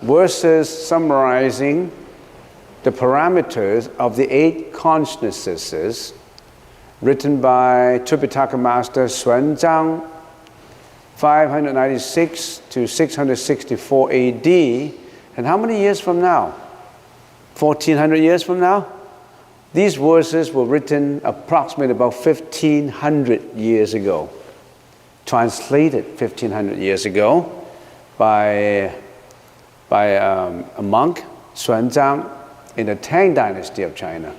Verses summarizing the parameters of the 8 consciousnesses written by Tripitaka Master Xuanzang, 596 to 664 AD. And how many years from now? 1400 years from now? These verses were written approximately about 1500 years ago, translated 1500 years ago by a monk, Xuanzang, in the Tang dynasty of China.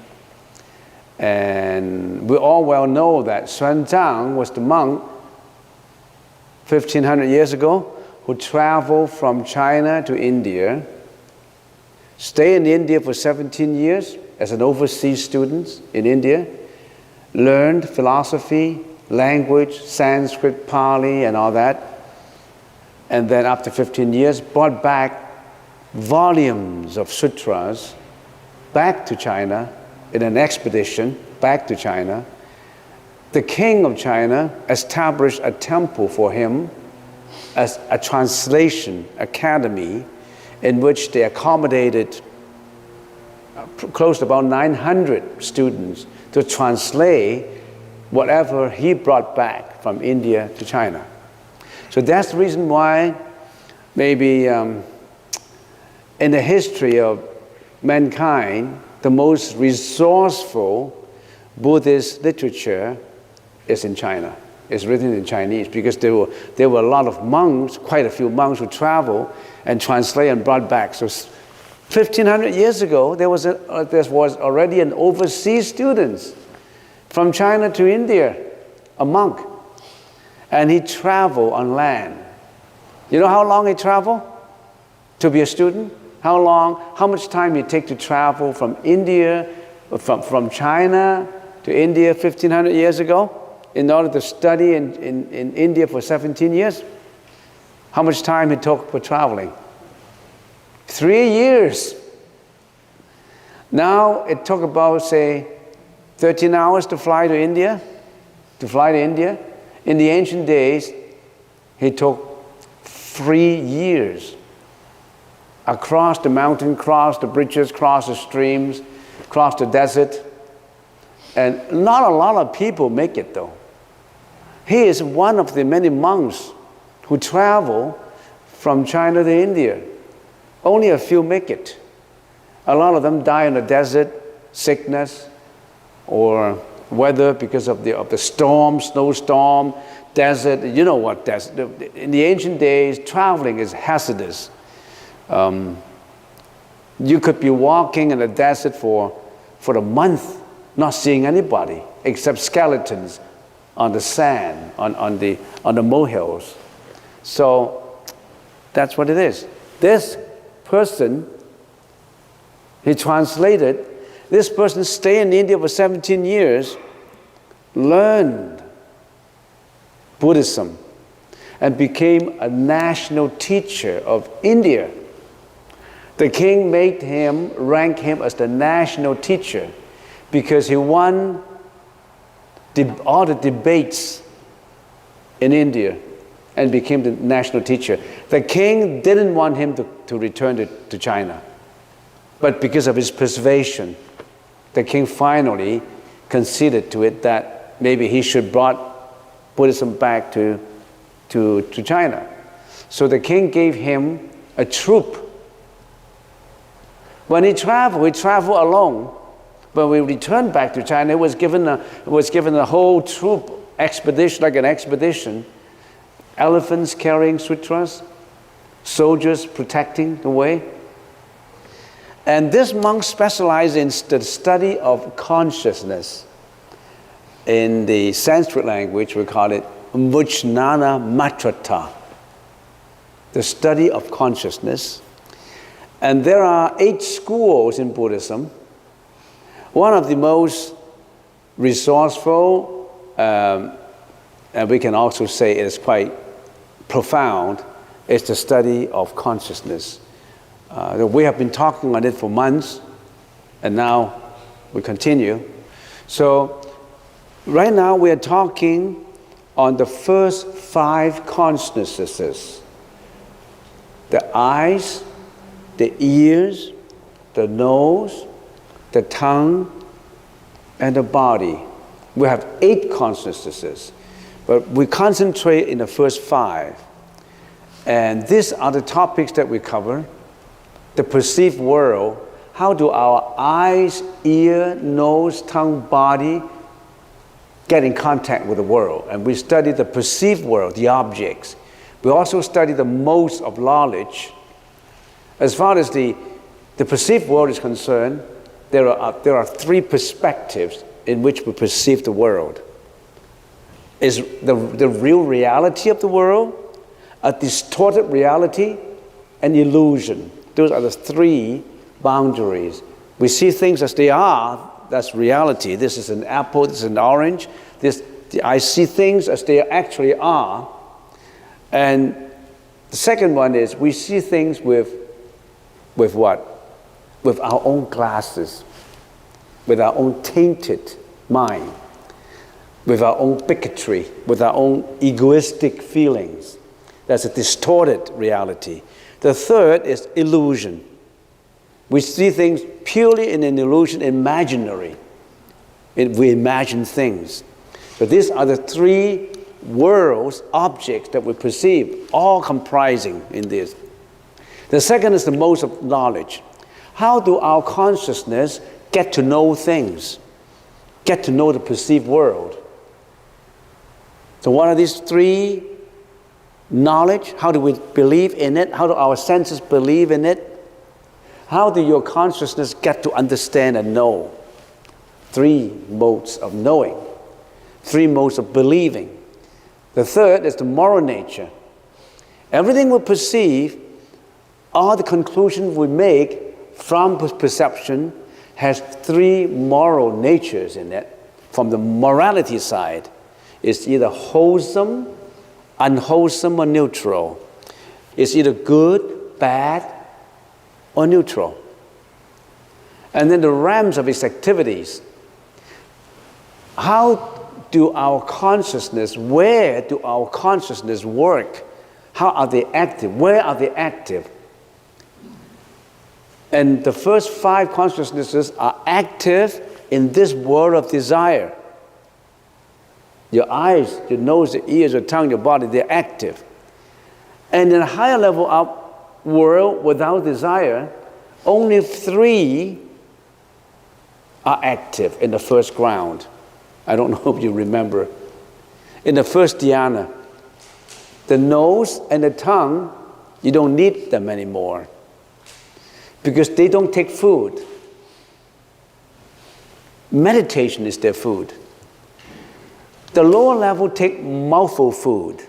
And we all well know that Xuanzang was the monk 1500 years ago who traveled from China to India, stayed in India for 17 years as an overseas student in India, learned philosophy, language, Sanskrit, Pali, and all that, and then after 15 years brought back volumes of sutras back to China in an expedition back to China. The king of China established a temple for him as a translation academy in which they accommodated close to about 900 students to translate whatever he brought back from India to China. So that's the reason why maybe in the history of mankind, the most resourceful Buddhist literature is in China. It's written in Chinese because there were a lot of monks, quite a few monks who traveled and translated and brought back. So 1500 years ago, there was already an overseas student from China to India, a monk. And he traveled on land. You know how long he traveled to be a student? How much time did it take to travel from India, from China to India 1500 years ago in order to study in India for 17 years? How much time it took for traveling? 3 years. Now it took about, say, 13 hours to fly to India. In the ancient days, it took 3 years. Across the mountain, cross the bridges, cross the streams, cross the desert. And not a lot of people make it though. He is one of the many monks who travel from China to India. Only a few make it. A lot of them die in the desert, sickness, or weather because of the storm, snowstorm, desert. You know what desert. In the ancient days, traveling is hazardous. You could be walking in the desert for a month, not seeing anybody except skeletons on the sand, on the molehills. So that's what it is. This person, he translated, this person stayed in India for 17 years, learned Buddhism, and became a national teacher of India. The king made him, rank him as the national teacher because he won all the debates in India and became the national teacher. The king didn't want him to return to China. But because of his persuasion, the king finally conceded to it that maybe he should brought Buddhism back to China. So the king gave him a troop. When he traveled alone. But when he returned back to China, he was given a whole troop expedition, like an expedition. Elephants carrying sutras, soldiers protecting the way. And this monk specialized in the study of consciousness. In the Sanskrit language, we call it Vijnana Matrata, the study of consciousness. And there are 8 schools in Buddhism. One of the most resourceful, and we can also say it is quite profound, is the study of consciousness. We have been talking on it for months, and now we continue. So right now we are talking on the first 5 consciousnesses: the eyes, the ears, the nose, the tongue, and the body. We have 8 consciousnesses, but we concentrate in the first 5. And these are the topics that we cover: the perceived world. How do our eyes, ear, nose, tongue, body get in contact with the world? And we study the perceived world, the objects. We also study the modes of knowledge. As far as the perceived world is concerned, there are 3 perspectives in which we perceive the world. Is the real reality of the world, a distorted reality, and illusion. Those are the 3 boundaries. We see things as they are, that's reality. This is an apple, this is an orange. I see things as they actually are. And the second one is we see things with what? With our own glasses, with our own tainted mind, with our own bigotry, with our own egoistic feelings. That's a distorted reality. The third is illusion. We see things purely in an illusion, imaginary. We imagine things. So these are the 3 worlds, objects that we perceive, all comprising in this. The second is the modes of knowledge. How do our consciousness get to know things, get to know the perceived world? So what are these 3? Knowledge, how do we believe in it? How do our senses believe in it? How do your consciousness get to understand and know? 3 modes of knowing, 3 modes of believing. The third is the moral nature. Everything we perceive, all the conclusions we make from perception has 3 moral natures in it. From the morality side, it's either wholesome, unwholesome, or neutral. It's either good, bad, or neutral. And then the realms of its activities. How do our consciousness, where do our consciousness work? How are they active? Where are they active? And the first 5 consciousnesses are active in this world of desire. Your eyes, your nose, your ears, your tongue, your body, they're active. And in a higher level of world without desire, only 3 are active in the first ground. I don't know if you remember. In the first dhyana, the nose and the tongue, you don't need them anymore because they don't take food. Meditation is their food. The lower level take mouthful food.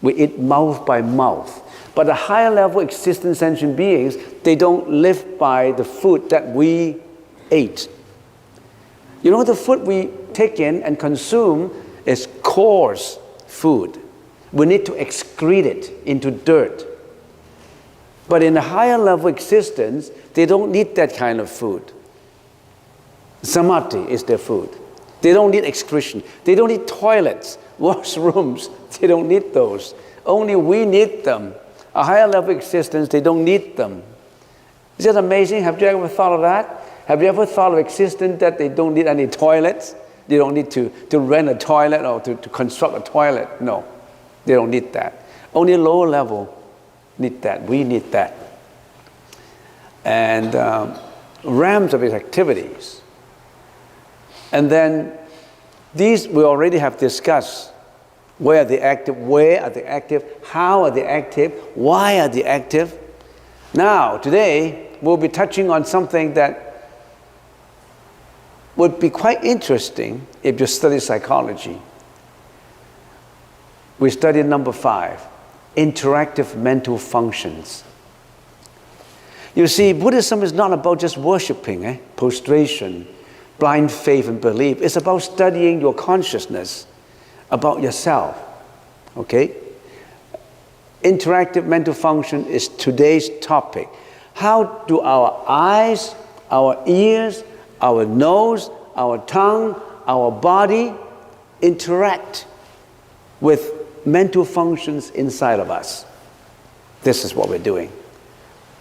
We eat mouth by mouth. But the higher level existing sentient beings, they don't live by the food that we ate. You know, the food we take in and consume is coarse food. We need to excrete it into dirt. But in a higher level existence, they don't need that kind of food. Samadhi is their food. They don't need excretion. They don't need toilets, washrooms. They don't need those. Only we need them. A higher level existence, they don't need them. Is that amazing? Have you ever thought of that? Have you ever thought of existence that they don't need any toilets? They don't need to rent a toilet or to construct a toilet. No, they don't need that. Only lower level need that. We need that. And realms of its activities. And then these we already have discussed. Where are they active? Where are they active? How are they active? Why are they active? Now, today, we'll be touching on something that would be quite interesting if you study psychology. We study number 5, interactive mental functions. You see, Buddhism is not about just worshiping, prostration, blind faith and belief. It's about studying your consciousness, about yourself, okay? Interactive mental function is today's topic. How do our eyes, our ears, our nose, our tongue, our body interact with mental functions inside of us? This is what we're doing.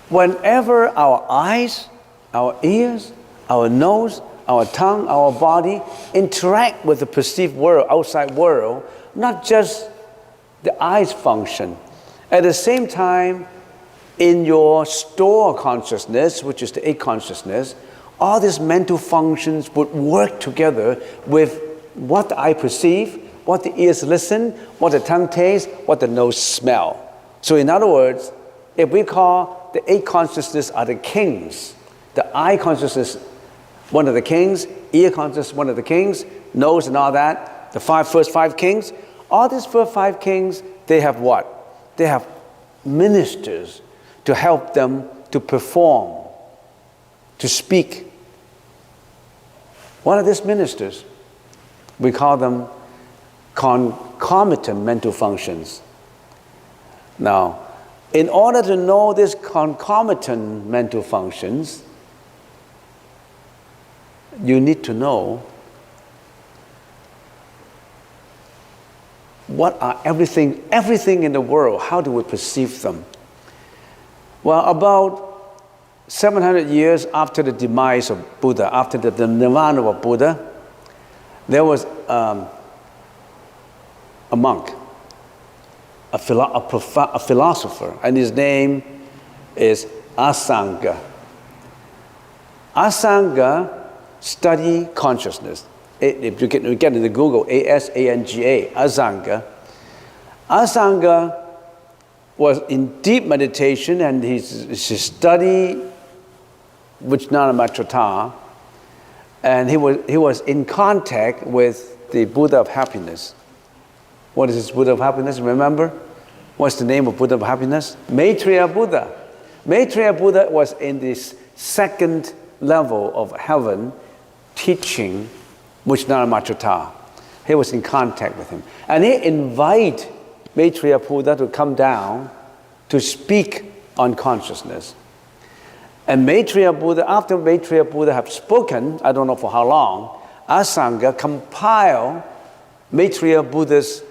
Whenever our eyes, our ears, our nose, our tongue, our body interact with the perceived world, outside world, not just the eyes function. At the same time, in your store consciousness, which is the eight consciousness, all these mental functions would work together with what the eye perceive, what the ears listen, what the tongue tastes, what the nose smell. So in other words, if we call the eight consciousness are the kings, the eye consciousness one of the kings, ear consciousness one of the kings, nose and all that, the first five kings, all these first five kings, they have what? They have ministers to help them to perform, to speak. What are these ministers? We call them concomitant mental functions. Now, in order to know these concomitant mental functions, you need to know what are everything in the world, how do we perceive them? Well, about 700 years after the demise of Buddha, after the nirvana of Buddha, there was a monk, a philosopher, and his name is Asanga. Asanga studied consciousness. If you get into Google, Asanga, Asanga. Asanga was in deep meditation, and he studied Vijnanamatra, and he was in contact with the Buddha of happiness. What is this Buddha of happiness? Remember? What's the name of Buddha of happiness? Maitreya Buddha. Maitreya Buddha was in this second level of heaven teaching Vijnanamatra. He was in contact with him. And he invited Maitreya Buddha to come down to speak on consciousness. And Maitreya Buddha, after Maitreya Buddha had spoken, I don't know for how long, Asanga compiled Maitreya Buddha's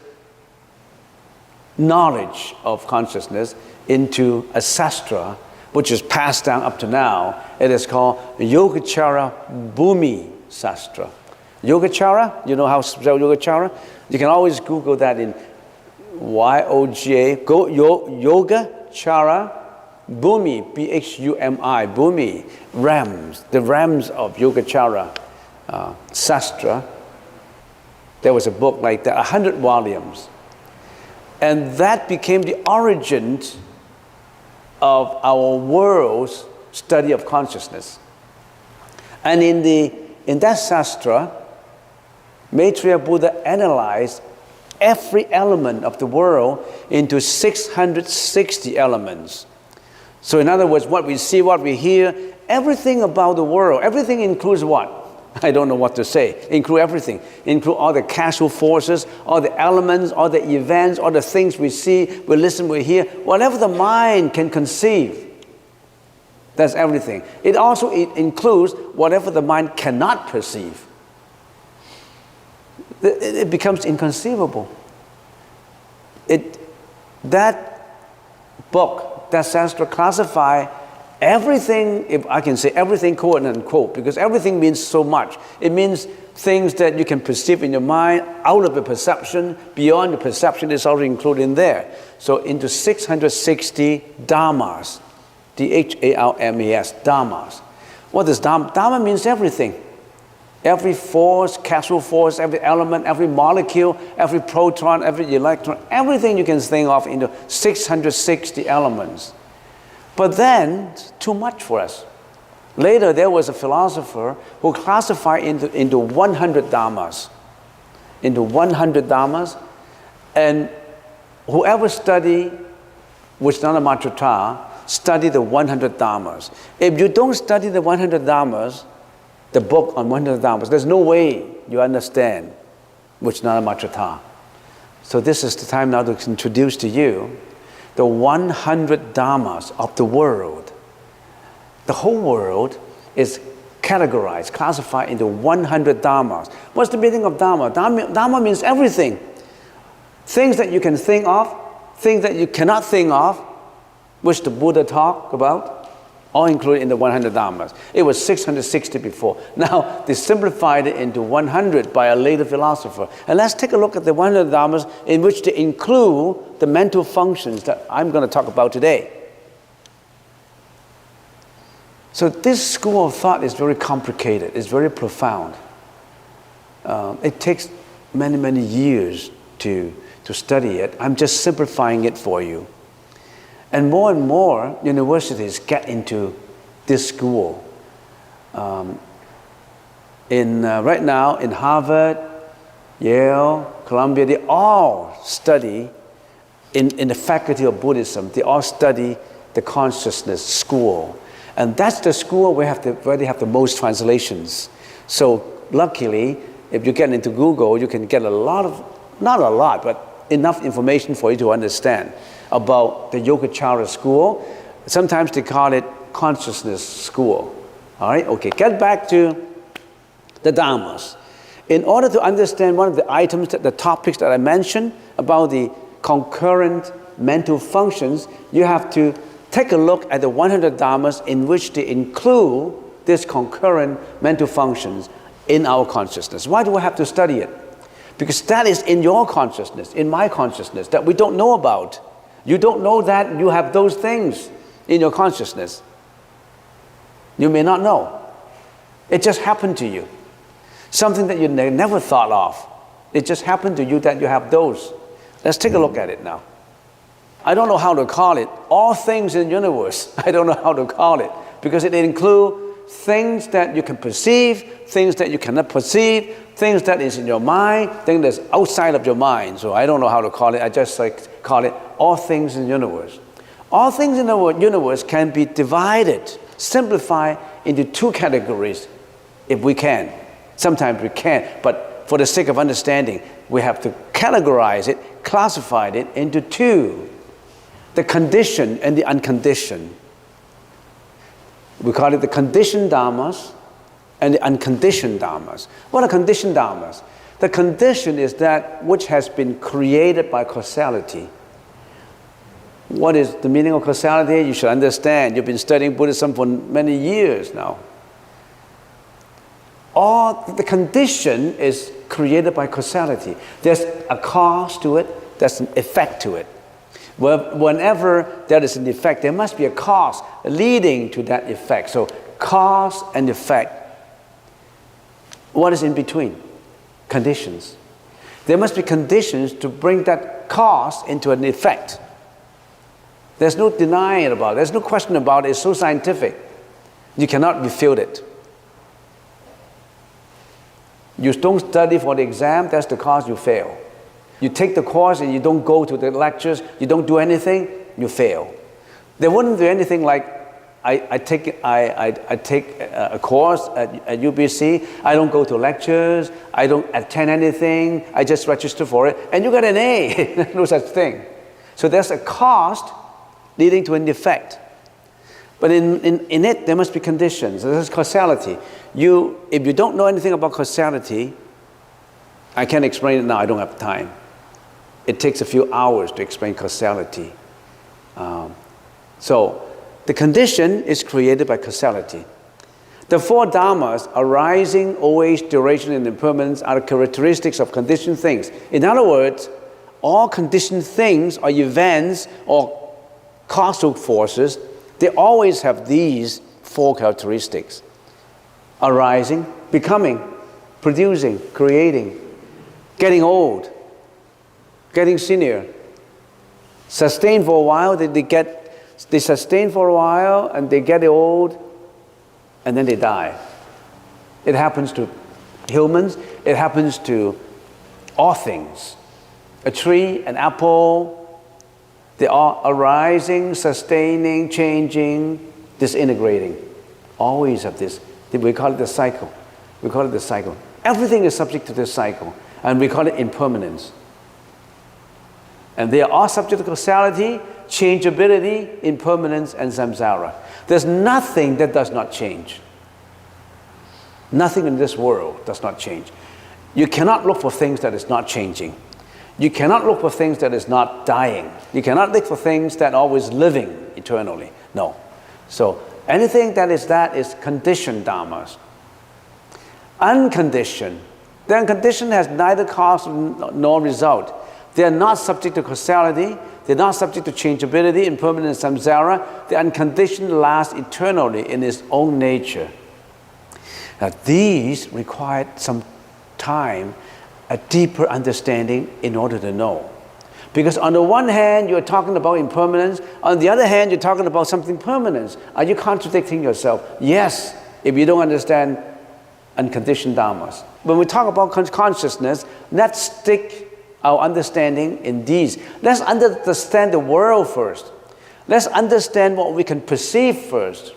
knowledge of consciousness into a sastra, which is passed down up to now. It is called Yogacara Bhumi Sastra. Yogacara, you know how to spell Yogacara? You can always Google that in Yogacara Bhumi, Bhumi, Bhumi, realms, the realms of Yogacara Sastra. There was a book like that, 100 volumes. And that became the origin of our world's study of consciousness. And in that Sastra, Maitreya Buddha analyzed every element of the world into 660 elements. So in other words, what we see, what we hear, everything about the world, everything includes what? I don't know what to say. Include everything. Include all the causal forces, all the elements, all the events, all the things we see, we listen, we hear. Whatever the mind can conceive, that's everything. It also includes whatever the mind cannot perceive. It becomes inconceivable. That book, that Sastra classify everything, if I can say everything quote and unquote, because everything means so much. It means things that you can perceive in your mind, out of the perception, beyond the perception is already included in there. So into 660 dharmas, D-H-A-R-M-A-S, dharmas. What does dharma? Dharma means everything. Every force, causal force, every element, every molecule, every proton, every electron, everything you can think of into 660 elements. But then, too much for us. Later, there was a philosopher who classified into 100 dharmas. Into 100 dharmas. And whoever studied Vijnanamatra study the 100 dharmas. If you don't study the 100 dharmas, the book on 100 dharmas, there's no way you understand Vijnanamatra. So this is the time now to introduce to you the 100 dharmas of the world. The whole world is categorized, classified into 100 dharmas. What's the meaning of dharma? Dharma means everything. Things that you can think of, things that you cannot think of, which the Buddha talked about, all included in the 100 dharmas. It was 660 before. Now they simplified it into 100 by a later philosopher. And let's take a look at the 100 dharmas in which they include the mental functions that I'm going to talk about today. So this school of thought is very complicated. It's very profound. It takes many, many years to study it. I'm just simplifying it for you. And more universities get into this school. Right now in Harvard, Yale, Columbia, they all study in the faculty of Buddhism. They all study the consciousness school. And that's the school where they have the most translations. So luckily, if you get into Google, you can get a lot of, not a lot, but enough information for you to understand about the Yogacara school. Sometimes they call it consciousness school. All right, okay, get back to the dharmas. In order to understand one of the items, the topics that I mentioned about the concurrent mental functions, you have to take a look at the 100 dharmas in which they include these concurrent mental functions in our consciousness. Why do I have to study it? Because that is in your consciousness, in my consciousness, that we don't know about. You don't know that you have those things in your consciousness. You may not know. It just happened to you. Something that you never thought of. It just happened to you that you have those. Let's take a look at it now. I don't know how to call it. All things in the universe, I don't know how to call it. Because it includes things that you can perceive, things that you cannot perceive, things that is in your mind, things that's outside of your mind. So I don't know how to call it. I just call it all things in the universe. All things in the universe can be divided, simplified into two categories if we can. Sometimes we can't, but for the sake of understanding, we have to categorize it, classify it into two. The conditioned and the unconditioned. We call it the conditioned dharmas and the unconditioned dharmas. What are conditioned dharmas? The condition is that which has been created by causality. What is the meaning of causality? You should understand. You've been studying Buddhism for many years now. All the condition is created by causality. There's a cause to it, there's an effect to it. Whenever there is an effect, there must be a cause leading to that effect. So cause and effect. What is in between? Conditions. There must be conditions to bring that cause into an effect. There's no denying about it. There's no question about it. It's so scientific. You cannot refute it. You don't study for the exam, that's the cause you fail. You take the course and you don't go to the lectures, you don't do anything, you fail. They wouldn't do anything like, I take a course at UBC, I don't go to lectures, I don't attend anything, I just register for it, and you got an A. No such thing. So there's a cost leading to an effect. But in it, there must be conditions. There's causality. If you don't know anything about causality, I can't explain it now, I don't have time. It takes a few hours to explain causality. So the condition is created by causality. The four dharmas, arising, always, duration, and impermanence, are the characteristics of conditioned things. In other words, all conditioned things or events or causal forces, they always have these four characteristics. Arising, becoming, producing, creating, getting old, getting senior. Sustain for a while, they sustain for a while and they get old and then they die. It happens to humans, it happens to all things. A tree, an apple, they are arising, sustaining, changing, disintegrating. Always have this. We call it the cycle. We call it the cycle. Everything is subject to this cycle, and we call it impermanence. And they are all subject to causality, changeability, impermanence, and samsara. There's nothing that does not change. Nothing in this world does not change. You cannot look for things that is not changing. You cannot look for things that is not dying. You cannot look for things that are always living eternally. No. So anything that is conditioned dharmas. Unconditioned. The unconditioned has neither cause nor result. They are not subject to causality. They're not subject to changeability, impermanence, samsara. The unconditioned lasts eternally in its own nature. Now these require some time, a deeper understanding in order to know. Because on the one hand, you're talking about impermanence. On the other hand, you're talking about something permanent. Are you contradicting yourself? Yes, if you don't understand unconditioned dharmas. When we talk about consciousness, let's stick our understanding in these. Let's understand the world first. Let's understand what we can perceive first.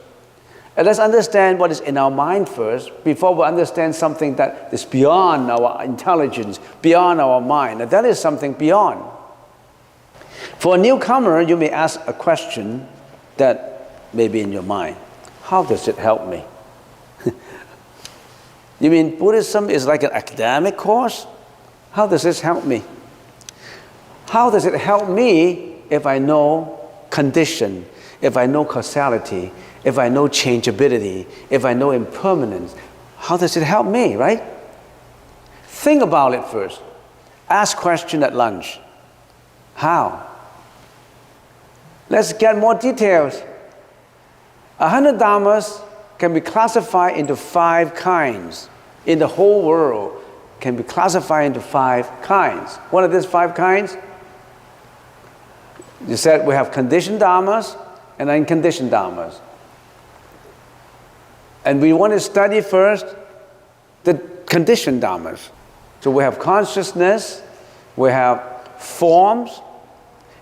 And let's understand what is in our mind first before we understand something that is beyond our intelligence, beyond our mind. And that is something beyond. For a newcomer, you may ask a question that may be in your mind. How does it help me? You mean Buddhism is like an academic course? How does this help me? How does it help me if I know condition, if I know causality, if I know changeability, if I know impermanence? How does it help me, right? Think about it first. Ask question at lunch. How? Let's get more details. 100 dharmas can be classified into 5 kinds. In the whole world, can be classified into 5 kinds. What are these 5 kinds? You said we have conditioned dharmas and unconditioned dharmas. And we want to study first the conditioned dharmas. So we have consciousness, we have forms.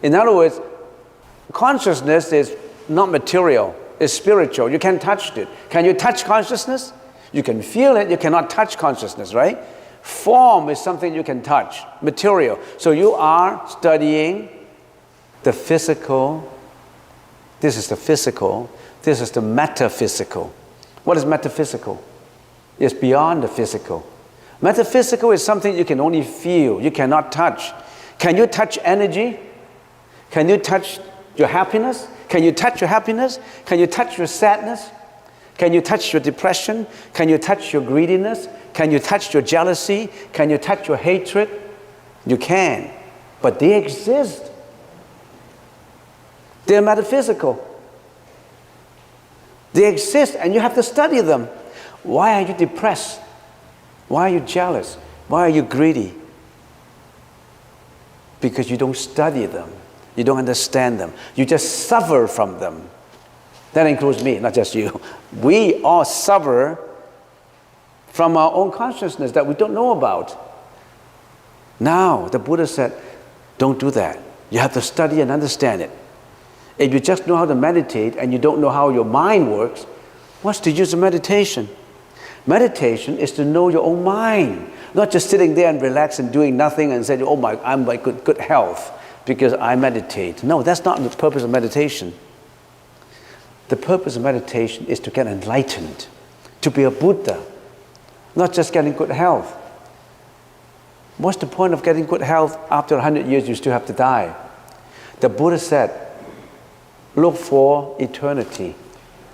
In other words, consciousness is not material, it's spiritual. You can't touch it. Can you touch consciousness? You can feel it, you cannot touch consciousness, right? Form is something you can touch, material. So you are studying the physical. This is the physical. This is the metaphysical. What is metaphysical? It's beyond the physical. Metaphysical is something you can only feel, you cannot touch. Can you touch energy? Can you touch your happiness? Can you touch your happiness? Can you touch your sadness? Can you touch your depression? Can you touch your greediness? Can you touch your jealousy? Can you touch your hatred? You can, but they exist. They're metaphysical. They exist and you have to study them. Why are you depressed? Why are you jealous? Why are you greedy? Because you don't study them. You don't understand them. You just suffer from them. That includes me, not just you. We all suffer from our own consciousness that we don't know about. Now, the Buddha said, don't do that. You have to study and understand it. If you just know how to meditate and you don't know how your mind works, what's the use of meditation? Meditation is to know your own mind, not just sitting there and relax and doing nothing and saying, oh my, I'm like good health because I meditate. No, that's not the purpose of meditation. The purpose of meditation is to get enlightened, to be a Buddha, not just getting good health. What's the point of getting good health after 100 years you still have to die? The Buddha said, look for eternity,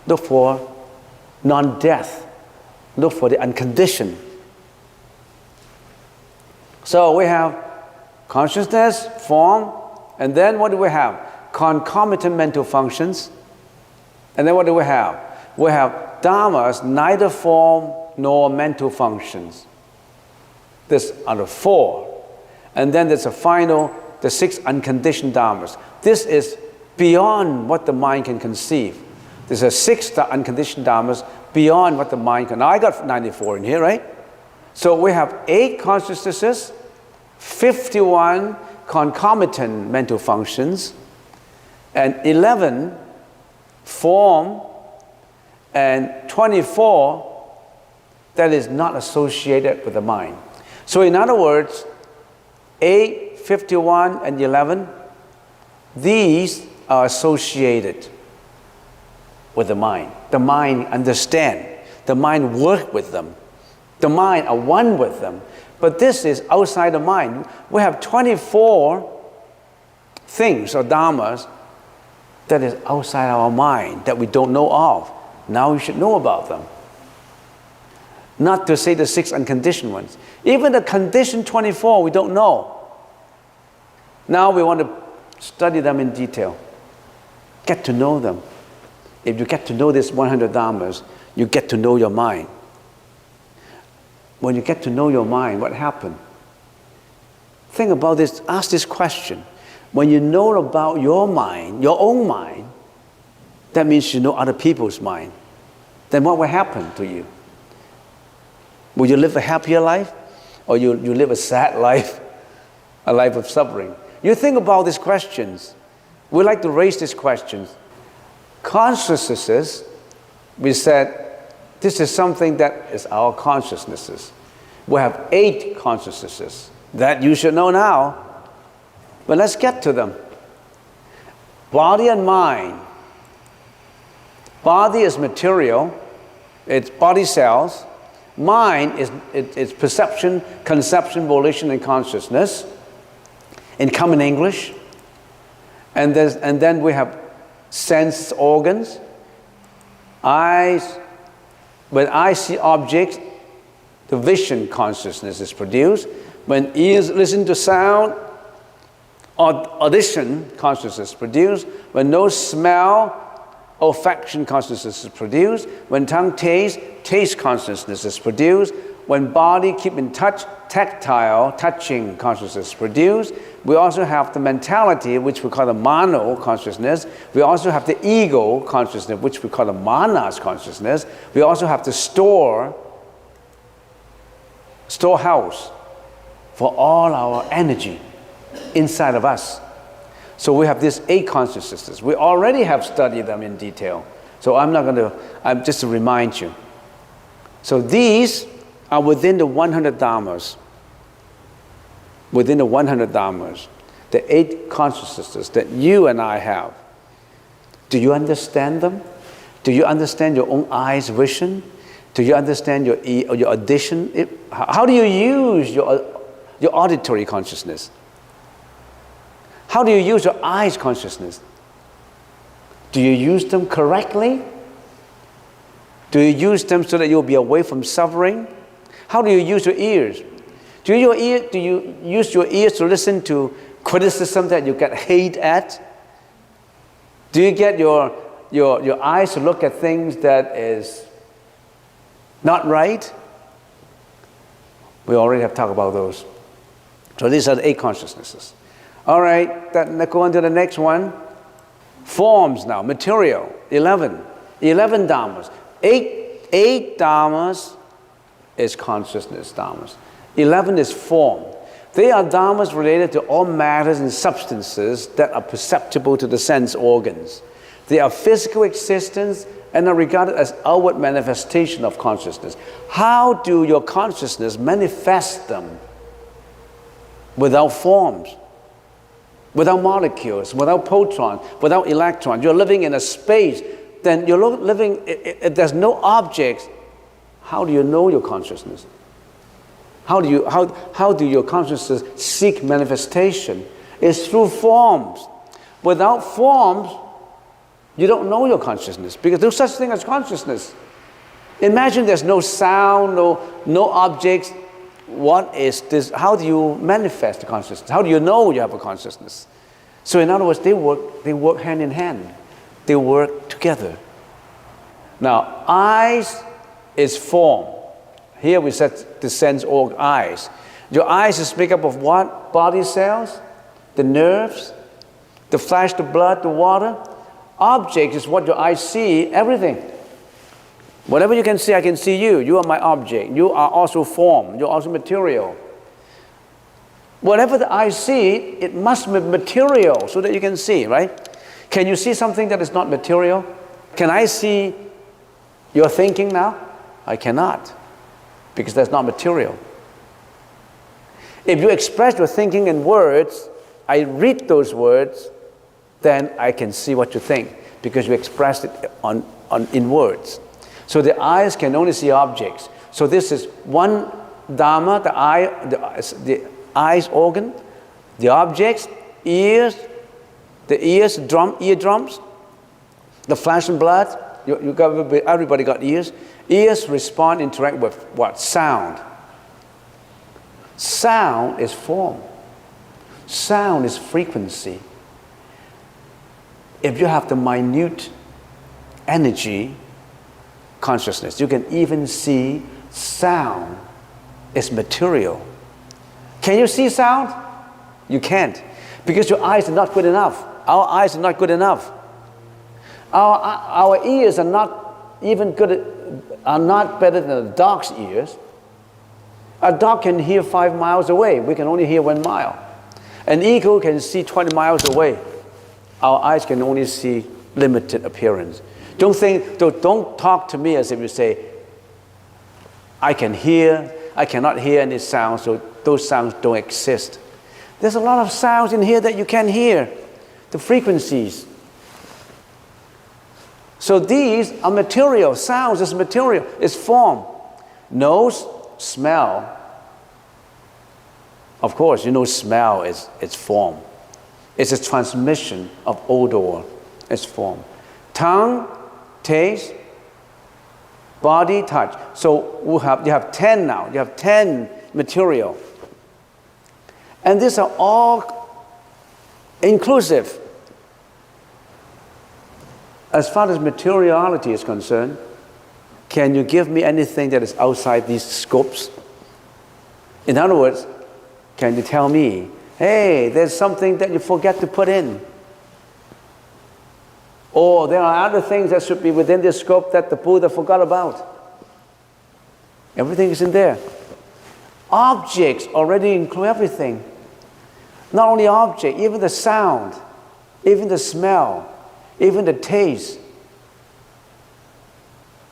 look for non-death, look for the unconditioned. So we have consciousness, form, and then what do we have? Concomitant mental functions. And then what do we have? We have dharmas, neither form nor mental functions. These are the 4. And then there's a final, the 6 unconditioned dharmas. This is beyond what the mind can conceive. There's a 6 unconditioned dharmas beyond what the mind can. Now I got 94 in here, right? So we have 8 consciousnesses, 51 concomitant mental functions, and 11 form, and 24 that is not associated with the mind. So in other words, 8, 51, and 11, these are associated with the mind. The mind understand. The mind work with them. The mind are one with them. But this is outside the mind. We have 24 things or dharmas that is outside our mind that we don't know of. Now we should know about them. Not to say the 6 unconditioned ones. Even the conditioned 24 we don't know. Now we want to study them in detail. Get to know them. If you get to know these 100 dharmas, you get to know your mind. When you get to know your mind, what happened? Think about this, ask this question. When you know about your mind, your own mind, that means you know other people's mind. Then what will happen to you? Will you live a happier life? Or you live a sad life? A life of suffering? You think about these questions. We like to raise these questions. Consciousnesses, we said, this is something that is our consciousnesses. We have 8 consciousnesses that you should know now. But let's get to them. Body and mind. Body is material. It's body cells. Mind is it's perception, conception, volition, and consciousness in common English. And then we have sense organs. Eyes. When eyes see objects, the vision consciousness is produced. When ears listen to sound, audition consciousness is produced. When nose smell, olfaction consciousness is produced. When tongue tastes, taste consciousness is produced. When body keep in touch, tactile, touching consciousness is produced. We also have the mentality, which we call the mano consciousness. We also have the ego consciousness, which we call the manas consciousness. We also have the storehouse for all our energy inside of us. So we have these 8 consciousnesses. We already have studied them in detail. So I'm just to remind you. So these are within the 100 dharmas. Within the 100 dharmas. The 8 consciousnesses that you and I have. Do you understand them? Do you understand your own eyes vision? Do you understand your audition? How do you use your auditory consciousness? How do you use your eyes consciousness? Do you use them correctly? Do you use them so that you'll be away from suffering? How do you use your ears? Do you use your ears to listen to criticism that you get hate at? Do you get your eyes to look at things that is not right? We already have talked about those. So these are the 8 consciousnesses. All right, let's go on to the next one. Forms now, material, 11. 11 dharmas. 8 dharmas is consciousness dharmas. 11 is form. They are dharmas related to all matters and substances that are perceptible to the sense organs. They are physical existence and are regarded as outward manifestation of consciousness. How do your consciousness manifest them without forms? Without molecules, without protons, without electrons. You're living in a space, then you're living, if there's no objects, how do you know your consciousness? How do your consciousness seek manifestation? It's through forms. Without forms, you don't know your consciousness, because there's no such thing as consciousness. Imagine there's no sound, no objects. What is this? How do you manifest the consciousness? How do you know you have a consciousness? So in other words, they work hand in hand. They work together. Now, eyes is form. Here we said the sense organ, eyes. Your eyes is made up of what? Body cells, the nerves, the flesh, the blood, the water. Object is what your eyes see, everything. Whatever you can see, I can see you. You are my object. You are also form. You're also material. Whatever the eye see, it must be material so that you can see, right? Can you see something that is not material? Can I see your thinking now? I cannot, because that's not material. If you express your thinking in words, I read those words, then I can see what you think, because you expressed it in words. So the eyes can only see objects. So this is one dharma, the eyes organ, the objects, ears, eardrums, the flesh and blood. Everybody got ears. Ears respond, interact with what? Sound. Sound is form. Sound is frequency. If you have the minute energy consciousness, you can even see sound is material. Can you see sound? You can't, because your eyes are not good enough. Our eyes are not good enough. Our ears are not even good, are not better than a dog's ears. A dog can hear 5 miles away. We can only hear 1 mile. An eagle can see 20 miles away. Our eyes can only see limited appearance. Don't talk to me as if you say, I cannot hear any sounds, so those sounds don't exist. There's a lot of sounds in here that you can't hear, the frequencies. So these are material. Sounds is material, it's form. Nose, smell. Of course, you know smell is form. It's a transmission of odor, it's form. Tongue, taste, body, touch. So you have 10 now. You have 10 material. And these are all inclusive. As far as materiality is concerned, can you give me anything that is outside these scopes? In other words, can you tell me, hey, there's something that you forget to put in? Or there are other things that should be within this scope that the Buddha forgot about. Everything is in there. Objects already include everything. Not only object, even the sound, even the smell, even the taste.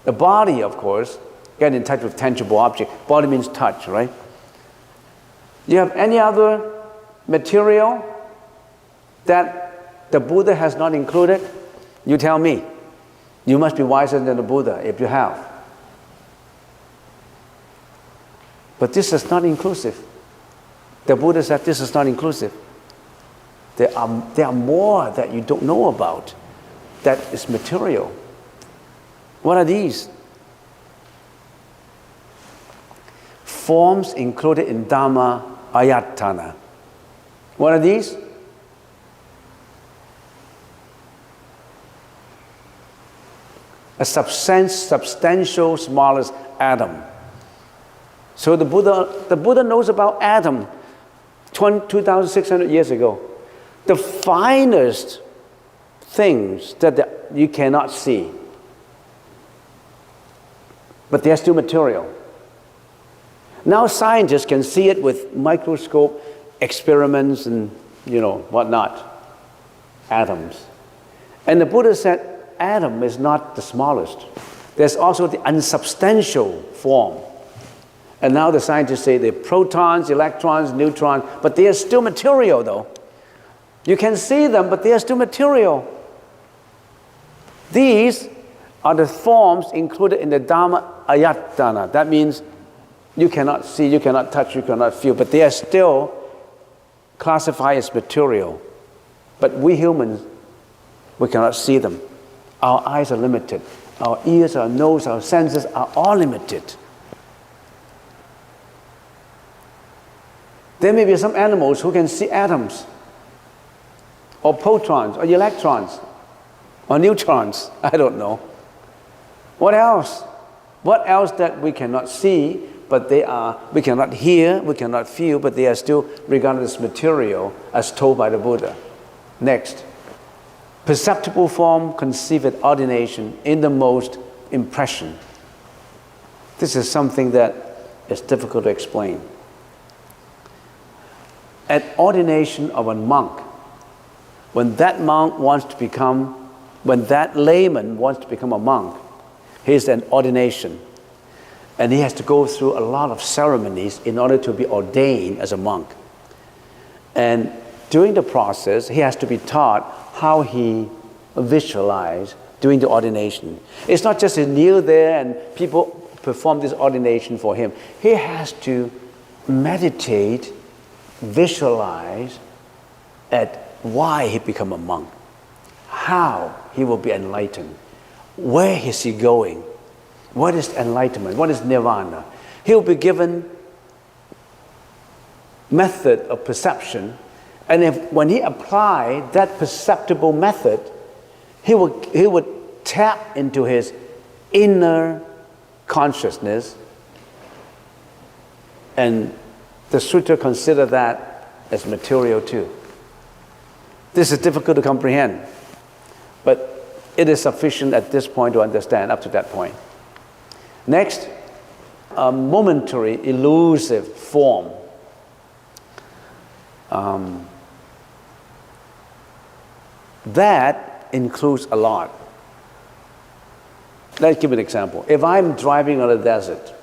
The body, of course, get in touch with tangible object. Body means touch, right? Do you have any other material that the Buddha has not included? You tell me. You must be wiser than the Buddha if you have. But this is not inclusive. The Buddha said this is not inclusive. There are more that you don't know about that is material. What are these? Forms included in Dhamma Ayatana. What are these? A substantial smallest atom. So the Buddha knows about atom 2,600 years ago. The finest things that you cannot see, but they're still material. Now scientists can see it with microscope experiments and whatnot, atoms. And the Buddha said atom is not the smallest. There's also the unsubstantial form. And now the scientists say they're protons, electrons, neutrons, but they are still material though. You can see them, but they are still material. These are the forms included in the Dhamma Ayatana. That means you cannot see, you cannot touch, you cannot feel, but they are still classified as material. But we humans, we cannot see them. Our eyes are limited. Our ears, our nose, our senses are all limited. There may be some animals who can see atoms, or protons, or electrons, or neutrons. I don't know. What else? What else that we cannot see, but we cannot hear, we cannot feel, but they are still regarded as material, as told by the Buddha. Next. Perceptible form conceived at ordination in the most impression. This is something that is difficult to explain. At ordination of a monk, when that layman wants to become a monk, he's an ordination. And he has to go through a lot of ceremonies in order to be ordained as a monk. And during the process, he has to be taught how he visualized during the ordination. It's not just he kneel there and people perform this ordination for him. He has to meditate, visualize at why he become a monk, how he will be enlightened, where is he going, what is enlightenment, what is nirvana. He will be given method of perception, and when he apply that perceptible method, he would tap into his inner consciousness, and the Sutra consider that as material too. This is difficult to comprehend, but it is sufficient at this point to understand up to that point. Next, a momentary elusive form. That includes a lot. Let's give an example. If I'm driving on a desert,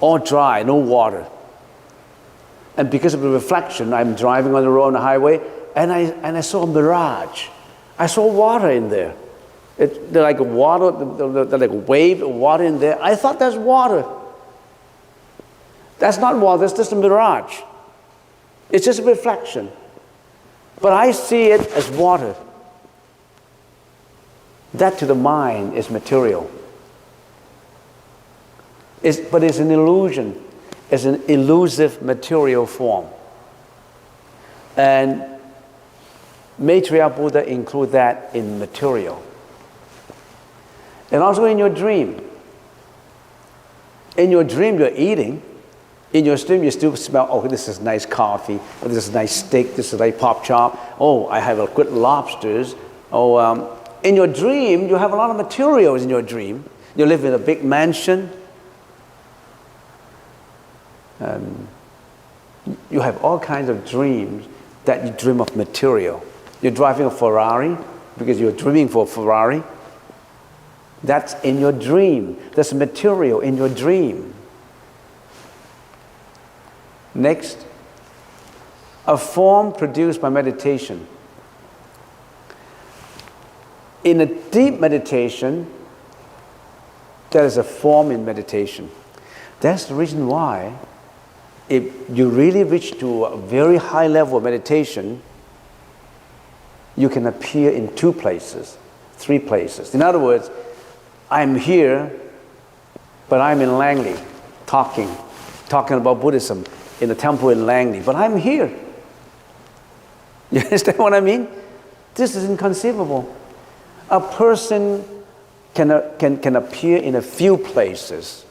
all dry, no water, and because of the reflection, I'm driving on the road on the highway, and I saw a mirage. I saw water in there. They're like water, they're like a wave of water in there. I thought that's water. That's not water, that's just a mirage. It's just a reflection. But I see it as water. That to the mind is material. But it's an illusion. It's an elusive material form. And Maitreya Buddha include that in material. And also in your dream. In your dream you're eating. In your dream you still smell, oh, this is nice coffee, oh, this is nice steak, this is nice pork chop, oh, I have a good lobsters. Oh, in your dream you have a lot of materials in your dream. You live in a big mansion. You have all kinds of dreams that you dream of material. You're driving a Ferrari because you're dreaming for a Ferrari. That's in your dream. That's material in your dream. Next, a form produced by meditation. In a deep meditation, there is a form in meditation. That's the reason why if you really reach to a very high level of meditation, you can appear in 2 places, 3 places. In other words, I'm here, but I'm in Langley, talking about Buddhism in a temple in Langley, but I'm here. You understand what I mean? This is inconceivable. A person can appear in a few places.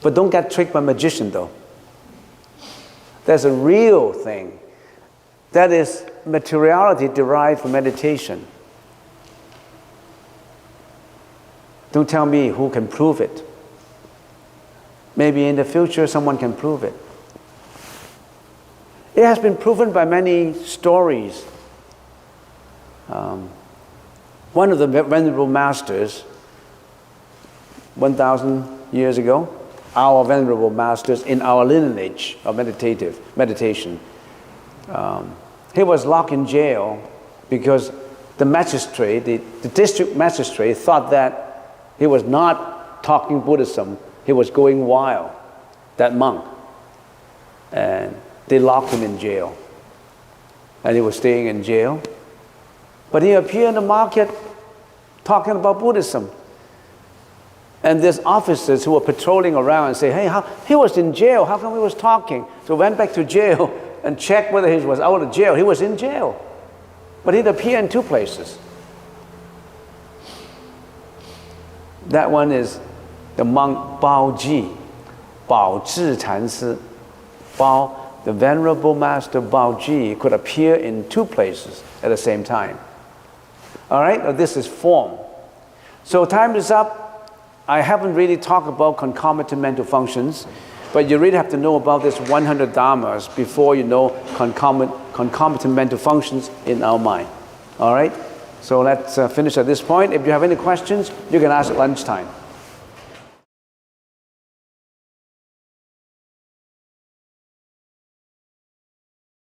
But don't get tricked by magician though. There's a real thing. That is materiality derived from meditation. Don't tell me who can prove it. Maybe in the future someone can prove it. It has been proven by many stories. One of the Venerable Masters, 1,000 years ago, our Venerable Masters in our lineage of meditation, he was locked in jail because the magistrate, the district magistrate, thought that he was not talking Buddhism, he was going wild, that monk. And they locked him in jail. And he was staying in jail. But he appeared in the market talking about Buddhism. And there's officers who were patrolling around and say, hey, he was in jail, how come he was talking? So went back to jail and checked whether he was out of jail. He was in jail. But he'd appear in 2 places. That one is the monk Bao Ji, Bao Zhi Chan Si. Bao, the Venerable Master Bao Ji could appear in 2 places at the same time. All right, now this is form. So time is up. I haven't really talked about concomitant mental functions, but you really have to know about this 100 dharmas before you know concomitant mental functions in our mind. All right, so let's finish at this point. If you have any questions, you can ask at lunchtime.